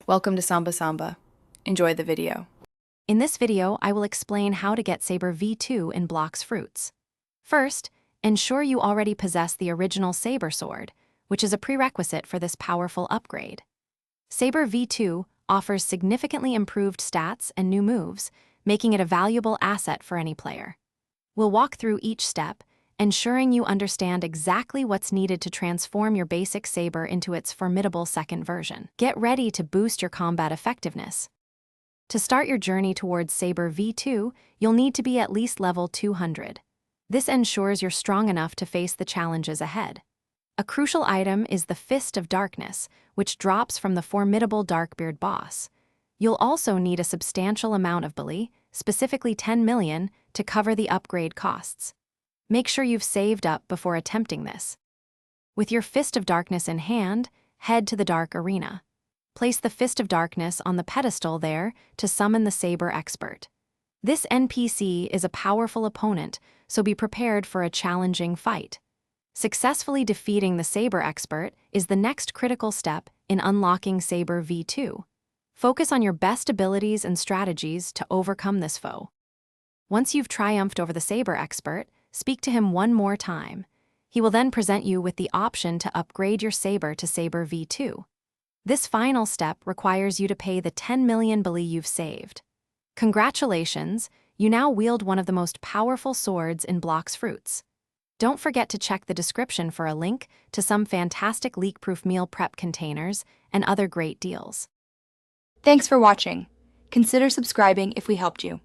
Welcome to Samba Samba. Enjoy the video. In this video, I will explain how to get Saber V2 in Blox Fruits. First, ensure you already possess the original Saber sword, which is a prerequisite for this powerful upgrade. Saber V2 offers significantly improved stats and new moves, making it a valuable asset for any player. We'll walk through each step, ensuring you understand exactly what's needed to transform your basic Saber into its formidable second version. Get ready to boost your combat effectiveness. To start your journey towards Saber V2, you'll need to be at least level 200. This ensures you're strong enough to face the challenges ahead. A crucial item is the Fist of Darkness, which drops from the formidable Darkbeard boss. You'll also need a substantial amount of Bali, specifically 10 million, to cover the upgrade costs. Make sure you've saved up before attempting this. With your Fist of Darkness in hand, head to the Dark Arena. Place the Fist of Darkness on the pedestal there to summon the Saber Expert. This NPC is a powerful opponent, so be prepared for a challenging fight. Successfully defeating the Saber Expert is the next critical step in unlocking Saber V2. Focus on your best abilities and strategies to overcome this foe. Once you've triumphed over the Saber Expert, speak to him one more time. He will then present you with the option to upgrade your Saber to Saber V2. This final step requires you to pay the 10 million Bali you've saved. Congratulations, you now wield one of the most powerful swords in Blox Fruits. Don't forget to check the description for a link to some fantastic leak-proof meal prep containers and other great deals. Thanks for watching. Consider subscribing if we helped you.